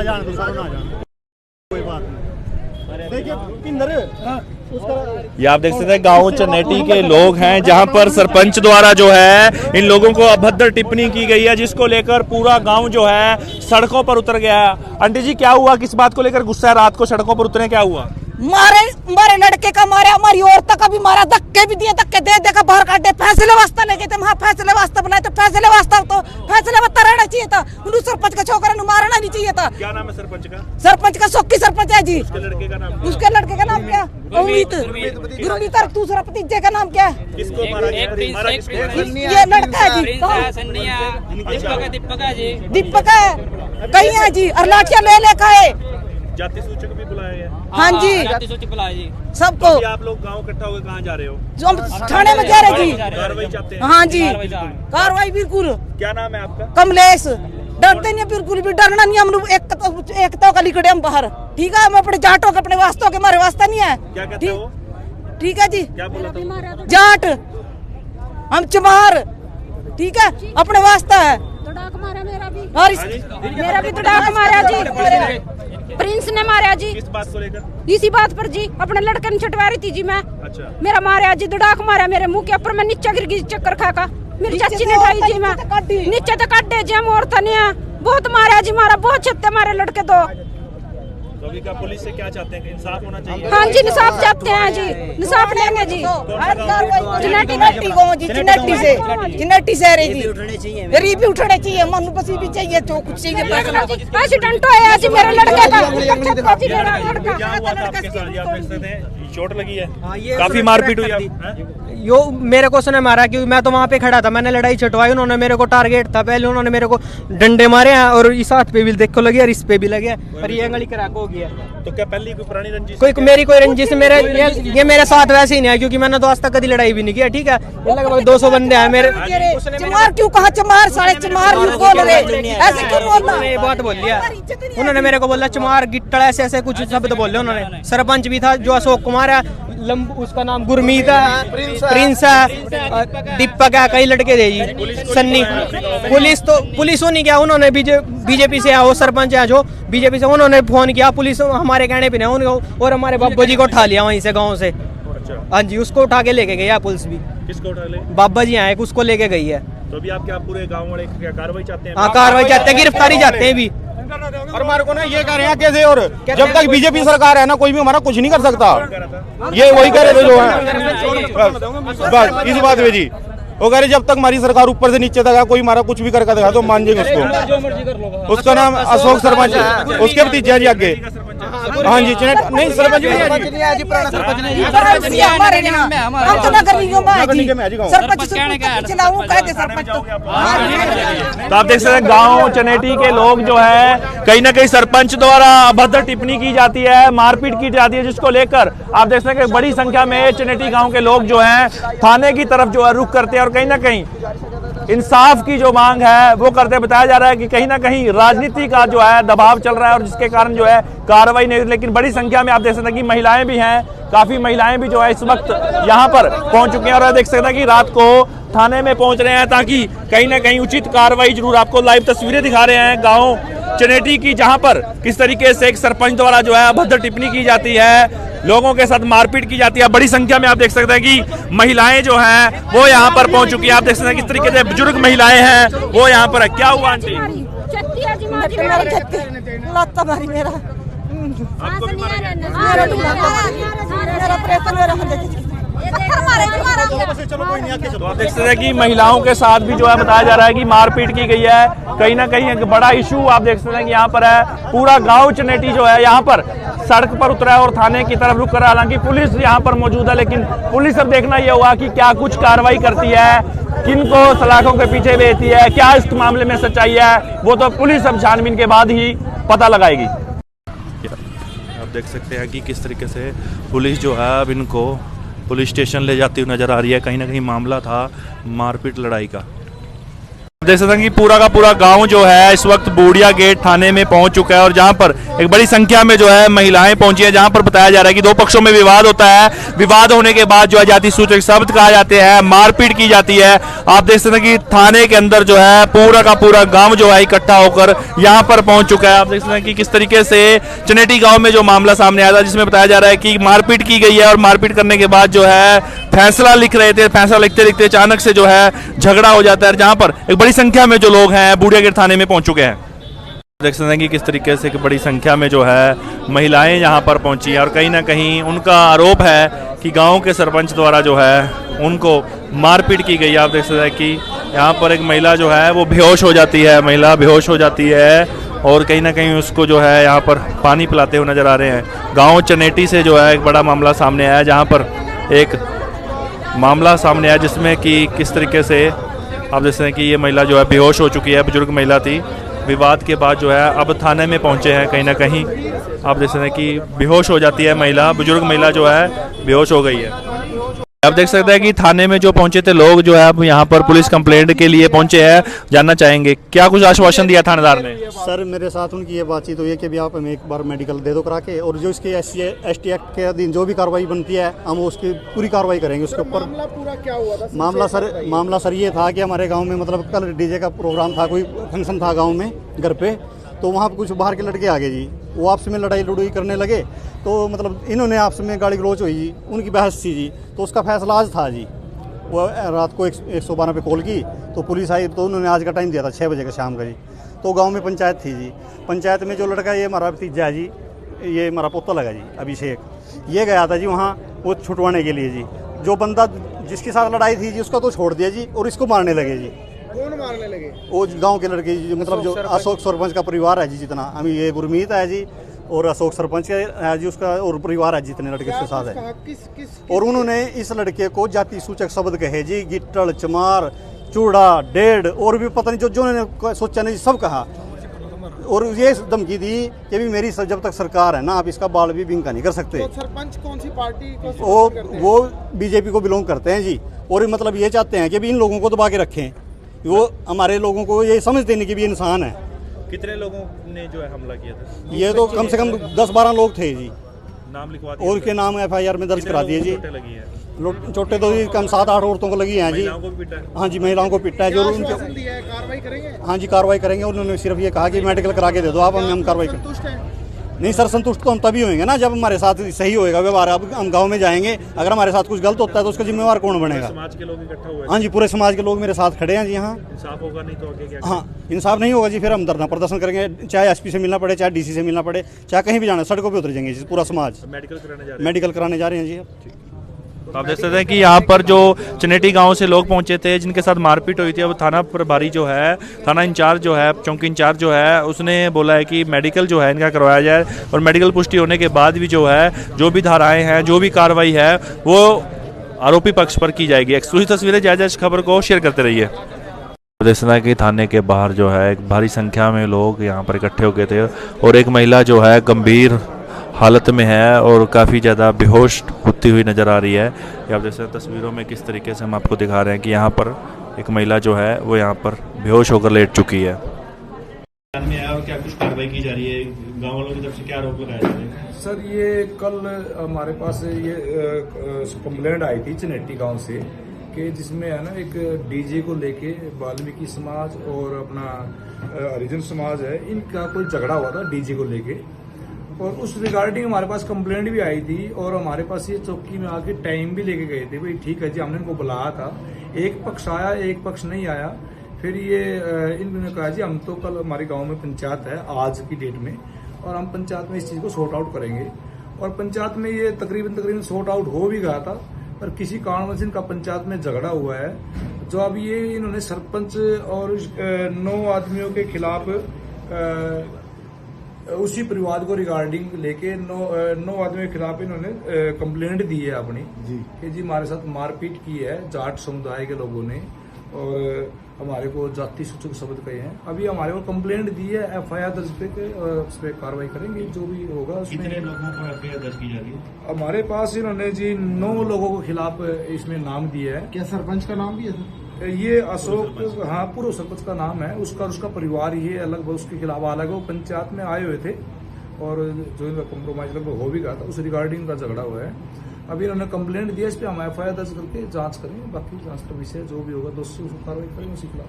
कोई बात नहीं। देखिए किंदर ये आप देख सकते हैं गांव चनेटी के लोग हैं, जहां पर सरपंच द्वारा जो है इन लोगों को अभद्र टिप्पणी की गई है, जिसको लेकर पूरा गांव जो है सड़कों पर उतर गया है। आंटी जी क्या हुआ, किस बात को लेकर गुस्सा है, रात को सड़कों पर उतरे, क्या हुआ? मारे लड़के का मारा, हमारी औरतों का भी मारा, धक्के भी दिए, धक्के दे देकर बाहर काटे। फैसले वास्ता लेके थे, वहाँ फैसले वास्ता बनाए तो फैसले वास्ता तो फैसले वास्ता रहना चाहिए था। उन्हें सरपंच का छोकरा ने मारना नहीं चाहिए था। क्या नाम है सरपंच का? सरपंच का सोक्की सरपंच है जी। उसके लड़के का नाम? उसके लड़के का नाम क्या? गुरमीत। गुरमीत और दूसरा भतीजे का नाम क्या है? किसको मारा गया? ये लड़का है जी, दीपक है, कहीं है जी, और लाठियां ले ले खाए। जाति सूचक भी बुलाया गया? हाँ जी, जाति सूचक बुलाया जी सबको। आप लोग गांव इकट्ठा होकर कहाँ जा रहे हो? जो हम थाने में जा रहे जी। कार्रवाई चाहते हैं? हाँ जी, कार्रवाई बिल्कुल। क्या नाम है आपका? कमलेश। डरते नहीं, बिल्कुल भी डरना नहीं। हम लोग एकता का लिखड़े हम बाहर, ठीक है। हम अपने जाटों के, अपने वास्तव के मारे वास्ता नहीं है। क्या कहते हो? ठीक है जी, क्या बोला था? जाट हम चमार, ठीक है, अपने वास्ता है। मारा मेरा भी हाँ तो डाक मारा जी, प्रिंस ने मारा जी। किस बात को लेकर? इसी बात पर जी, अपने लड़के ने छटवा रही थी जी मैं। अच्छा। मेरा मारा जी, दुडाक मारा मेरे मुंह के ऊपर, मैं नीचे गिर गई चक्कर खाका। मेरी चाची ने उठाई जी, मैं नीचे तो काटे जी, हम औरत नहीं है। बहुत मारा जी, मारा बहुत छत्ते मारे लड़के दो। तो अभी का पुलिस से क्या चाहते हैं, इंसाफ होना चाहिए? हाँ जी, इंसाफ चाहते हैं जी, इंसाफ लेंगे जी। चिनेटी से रही जी, गरीबी उठने चाहिए, मन बसी भी चाहिए, जो कुछ चाहिए। एक्सीडेंट होया जी मेरे लड़के का। क्या हुआ था आपके साथ? आप देख सकते हैं चोट लगी है, काफी मारपीट हुई है। यो मेरे को उसने मारा, क्योंकि मैं तो वहाँ पे खड़ा था, मैंने लड़ाई छटवाई, उन्होंने मेरे को टारगेट था। पहले उन्होंने मेरे को डंडे मारे हैं, और इस हाथ पे भी देखो लगे, और इस पे भी लगे, और ये अंगली क्रैक हो गया। तो क्या पहली कोई पुरानी रंजिश? मेरी कोई रंजिश मेरे ये मेरे साथ वैसे ही नहीं है, क्योंकि मैंने तो आज तक कभी लड़ाई भी नहीं किया, ठीक है। लगभग 200 बंदे हैं मेरे। चमार क्यों कहा? चमार साढ़े चमार बोल रहे, ऐसे क्यों बोलना? ये बात बोल लिया उन्होंने, मेरे को बोला चमार गिट्टड़, ऐसे ऐसे कुछ शब्द बोले उन्होंने। सरपंच भी था जो अशोक कुमार है, उसका नाम गुरमीत है, प्रिंस है, दीपक है, कई लड़के थे जी, सन्नी। पुलिस नहीं किया उन्होंने, बीजेपी से है वो सरपंच है जो बीजेपी से, उन्होंने फोन किया, पुलिस हमारे कहने पे नहीं उनको, और हमारे बाबा जी को उठा लिया वहीं से, गाँव से। हाँ जी, उसको उठा के लेके गई पुलिस भी। किसको उठा ले? बाबा जी आए, उसको लेके गई है। तो अभी आप क्या पूरे गाँव वाले क्या कार्रवाई चाहते हैं? हाँ, कार्रवाई चाहते हैं, गिरफ्तारी चाहते हैं भी। और हमारे को ना ये कह रहे हैं कैसे, और जब तक बीजेपी सरकार है ना, कोई भी हमारा कुछ नहीं कर सकता। ये वही कह रहे थे जो है, बस इसी बात में जी। वो कह रहे जब तक हमारी सरकार ऊपर से नीचे तक है, कोई हमारा कुछ भी करके दिखा तो मान जाएंगे उसको। उसका नाम अशोक सरपंच, उसके भतीजे जी आगे। हाँ जी, नहीं सरपंच तो आप देख सकते हैं गांव चनेटी के लोग जो है, कहीं ना कहीं सरपंच द्वारा अभद्र टिप्पणी की जाती है, मारपीट की जाती है, जिसको लेकर आप देख सकते हैं बड़ी संख्या में चनेटी गांव के लोग जो हैं थाने की तरफ जो है रुख करते हैं, और कहीं ना कहीं इंसाफ की जो मांग है वो करते। बताया जा रहा है कि कहीं ना कहीं राजनीति का जो है दबाव चल रहा है, और जिसके कारण जो है कार्रवाई नहीं। लेकिन बड़ी संख्या में आप देख सकते हैं कि महिलाएं भी हैं, काफी महिलाएं भी जो है इस वक्त यहाँ पर पहुंच चुकी हैं, और देख सकते हैं कि रात को थाने में पहुंच रहे हैं, ताकि कहीं ना कहीं उचित कार्रवाई जरूर। आपको लाइव तस्वीरें दिखा रहे हैं गाँव चनेटी की, जहां पर किस तरीके से एक सरपंच द्वारा जो है अभद्र टिप्पणी की जाती है, लोगों के साथ मारपीट की जाती है। बड़ी संख्या में आप देख सकते हैं कि महिलाएं जो हैं वो यहाँ पर पहुंच चुकी है। आप देख सकते हैं किस तरीके से बुजुर्ग महिलाएं हैं वो यहाँ पर है। क्या हुआ आंटी? तो आप देख सकते हैं कि महिलाओं के साथ भी जो है बताया जा रहा है कि मारपीट की गई है। कहीं ना कहीं एक बड़ा इशू आप देख सकते हैं कि यहाँ पर है। पूरा गांव चनेटी जो है यहाँ पर सड़क पर उतरा है और थाने की तरफ रुक कर, हालांकि पुलिस यहाँ पर मौजूद है, लेकिन पुलिस अब देखना यह हुआ कि क्या कुछ कार्रवाई करती है, किनको सलाखों के पीछे भेजती है, क्या इस मामले में सच्चाई है, वो तो पुलिस अब छानबीन के बाद ही पता लगाएगी। आप देख सकते हैं कि किस तरीके से पुलिस जो है अब इनको पुलिस स्टेशन ले जाती हुई नजर आ रही है। कहीं ना कहीं मामला था मारपीट लड़ाई का। देख सकते हैं कि पूरा का पूरा गांव जो है इस वक्त बूढ़िया गेट थाने में पहुंच चुका है और जहां पर एक बड़ी संख्या में जो है महिलाएं पहुंची है, जहां पर बताया जा रहा है कि दो पक्षों में विवाद होता है। विवाद होने के बाद जो है जाति सूचक शब्द कहा जाते हैं, मारपीट की जाती है। आप देख सकते हैं कि थाने के अंदर जो है पूरा का पूरा गांव जो है इकट्ठा होकर यहाँ पर पहुंच चुका है। आप देख सकते हैं कि किस तरीके से चनेटी गाँव में जो मामला सामने आया था, जिसमें बताया जा रहा है कि मारपीट की गई है और मारपीट करने के बाद जो है फैसला लिख रहे थे, फैसला लिखते लिखते अचानक से जो है झगड़ा हो जाता है, जहां पर एक बड़ी संख्या में जो लोग हैं बूढ़िया गेट थाने में पहुंच चुके हैं। देख सकते हैं कि किस तरीके से एक बड़ी संख्या में जो है महिलाएं यहां पर पहुंची हैं और कहीं ना कहीं उनका आरोप है कि गांव के सरपंच द्वारा जो है उनको मारपीट की गई है। आप देख सकते हैं कि यहाँ पर एक महिला जो है वो बेहोश हो जाती है, महिला बेहोश हो जाती है और कहीं ना कहीं उसको जो है यहाँ पर पानी पिलाते हुए नजर आ रहे हैं। गाँव चनेटी से जो है एक बड़ा मामला सामने आया, जहाँ पर एक मामला सामने आया जिसमें कि किस तरीके से आप देख सकते हैं कि ये महिला जो है बेहोश हो चुकी है, बुजुर्ग महिला थी। विवाद के बाद जो है अब थाने में पहुंचे हैं, कहीं ना कहीं आप देख सकते हैं कि बेहोश हो जाती है महिला, बुजुर्ग महिला जो है बेहोश हो गई है। आप देख सकते हैं कि थाने में जो पहुंचे थे लोग जो है अब यहाँ पर पुलिस कंप्लेंट के लिए पहुंचे हैं। जानना चाहेंगे क्या कुछ आश्वासन दिया थानेदार ने? सर मेरे साथ उनकी ये बातचीत हुई है कि आप हमें एक बार मेडिकल दे दो करा के, और जो इसके SC/ST एक्ट के अधीन जो भी कार्रवाई बनती है हम उसकी पूरी कार्रवाई करेंगे उसके ऊपर। पूरा क्या हुआ था? मामला सर ये था कि हमारे गाँव में मतलब कल डीजे का प्रोग्राम था, कोई फंक्शन था गाँव में घर पे, तो वहाँ पर कुछ बाहर के लड़के आ गए जी, वो आपस में लड़ाई लड़ाई करने लगे, तो मतलब इन्होंने आपस में गाली गलौच हुई जी, उनकी बहस थी जी, तो उसका फैसला आज था जी। वो रात को 112 पे कॉल की तो पुलिस आई, तो उन्होंने आज का टाइम दिया था 6 बजे का शाम का जी। तो गांव में पंचायत थी जी, पंचायत में जो लड़का ये हमारा भतीजा है जी, ये हमारा पोता लगा जी अभिषेक, ये गया था जी वहाँ वो छुटवाने के लिए जी। जो बंदा जिसके साथ लड़ाई थी जी उसका तो छोड़ दिया जी और इसको मारने लगे जी। कौन मारने लगे? वो गांव के लड़के जी, मतलब जो अशोक सरपंच का परिवार है जी, जितना अभी ये गुरमीत है जी और अशोक सरपंच के है जी, उसका और परिवार है जितने लड़के उसके साथ है। और उन्होंने इस लड़के को जाति सूचक शब्द कहे जी, गिट्टल, चमार, चूड़ा, डेढ़ और भी पता नहीं जो उन्होंने सोचा नहीं सब कहा। और ये धमकी दी कि भी मेरी जब तक सरकार है ना आप इसका बाल भी बिंका नहीं कर सकते। तो सरपंच कौन सी पार्टी को? वो बीजेपी को बिलोंग करते हैं जी, और मतलब ये चाहते हैं कि भी इन लोगों को दबा के रखें, वो हमारे लोगों को ये समझते नहीं कि भी इंसान है। कितने लोगों ने जो है हमला किया था? ये तो कम से कम 10-12 लोग थे जी। नाम लिखवा दिया और के नाम FIR में दर्ज करा दिए जी। लगी है? चोटें तो जी कम 7-8 औरतों को लगी हैं जी। महिलाओं को भी पीटा है? हाँ जी, महिलाओं को पिटा है जो उनके। कार्रवाई करेंगे? हाँ जी कार्रवाई करेंगे। उन्होंने सिर्फ ये कहा कि मेडिकल करा के दे दो आप, हम कार्रवाई करें। संतुष्ट हैं? नहीं सर, संतुष्ट तो हम तभी होंगे ना जब हमारे साथ सही होएगा व्यवहार। अब हम गांव में जाएंगे, अगर हमारे साथ कुछ गलत होता है तो उसका जिम्मेवार कौन बनेगा? समाज के लोग इकट्ठा हुए? हाँ जी, पूरे समाज के लोग मेरे साथ खड़े हैं जी। हाँ इंसाफ होगा नहीं तो आगे क्या? हाँ इंसाफ नहीं होगा जी, फिर हम धरना प्रदर्शन करेंगे, चाहे SP से मिलना पड़े, चाहे DC से मिलना पड़े, चाहे कहीं भी जाना, सड़कों पे उतर जाएंगे जी पूरा समाज। मेडिकल कराने जा रहे हैं जी। तो आप देख सकते हैं कि यहाँ पर जो चनेटी गांव से लोग पहुंचे थे जिनके साथ मारपीट हुई थी, अब थाना प्रभारी जो है, थाना इंचार्ज जो है, चौकी इंचार्ज जो है, उसने बोला है कि मेडिकल जो है इनका करवाया जाए और मेडिकल पुष्टि होने के बाद भी जो है जो भी धाराएं हैं, जो भी कार्रवाई है वो आरोपी पक्ष पर की जाएगी। एक्सक्लूसिव तस्वीरें जायजा इस खबर को शेयर करते रहिए। देख सकते हैं कि थाने के बाहर जो है एक भारी संख्या में लोग यहाँ पर इकट्ठे हो गए थे और एक महिला जो है गंभीर हालत में है और काफ़ी ज़्यादा बेहोश होती हुई नज़र आ रही है। ये आप देख सकते हैं तस्वीरों में किस तरीके से हम आपको दिखा रहे हैं कि यहाँ पर एक महिला जो है वो यहाँ पर बेहोश होकर लेट चुकी है। और क्या कुछ कार्रवाई की जा रही है? गाँव वालों की तरफ से क्या आरोप लगाया जा रहा है? सर ये कल हमारे पास ये कंप्लेंट आई थी चनेटी गांव से कि जिसमें है ना एक डीजे को लेके वाल्मीकि समाज और अपना हरिजन समाज है, इनका कोई झगड़ा हुआ था डीजे को लेके, और उस रिगार्डिंग हमारे पास कंप्लेंट भी आई थी और हमारे पास ये चौकी में आके टाइम भी लेके गए थे। भाई ठीक है जी, हमने इनको बुलाया था, एक पक्ष आया एक पक्ष नहीं आया। फिर ये इन्होंने कहा जी हम तो कल हमारे गांव में पंचायत है आज की डेट में और हम पंचायत में इस चीज़ को सॉर्ट आउट करेंगे, और पंचायत में ये तकरीबन सॉर्ट आउट हो भी गया था, पर किसी कारणवश इनका पंचायत में झगड़ा हुआ है। जो अब ये इन्होंने सरपंच और 9 आदमियों के खिलाफ उसी परिवार को रिगार्डिंग लेके 9 आदमियों के खिलाफ इन्होंने कंप्लेंट दी है अपनी कि जी हमारे साथ मारपीट की है जाट समुदाय के लोगों ने और हमारे को जाति सूचक शब्द कहे हैं। अभी हमारे को कंप्लेंट दी है, FIR दर्ज पे उस पर कार्रवाई करेंगे जो भी होगा उसमें। कितने लोगों को FIR दर्ज की जा रही है? हमारे पास इन्होंने जी 9 लोगों के खिलाफ इसमें नाम दिया है। क्या सरपंच का नाम भी है? ये अशोक, हाँ, पूर्व सरपंच का नाम है उसका, और उसका परिवार ये अलग, उसके खिलाफ अलग है। वो पंचायत में आए हुए थे और जो इनका कम्प्रोमाइज लगभग हो भी गया था, उस रिगार्डिंग का झगड़ा हुआ है। अभी इन्होंने कंप्लेंट दिया, इस पे हम FIR दर्ज करके जांच करेंगे। बाकी जांच का विषय जो भी होगा दोषी कार्रवाई करेंगे उसी खिलाफ।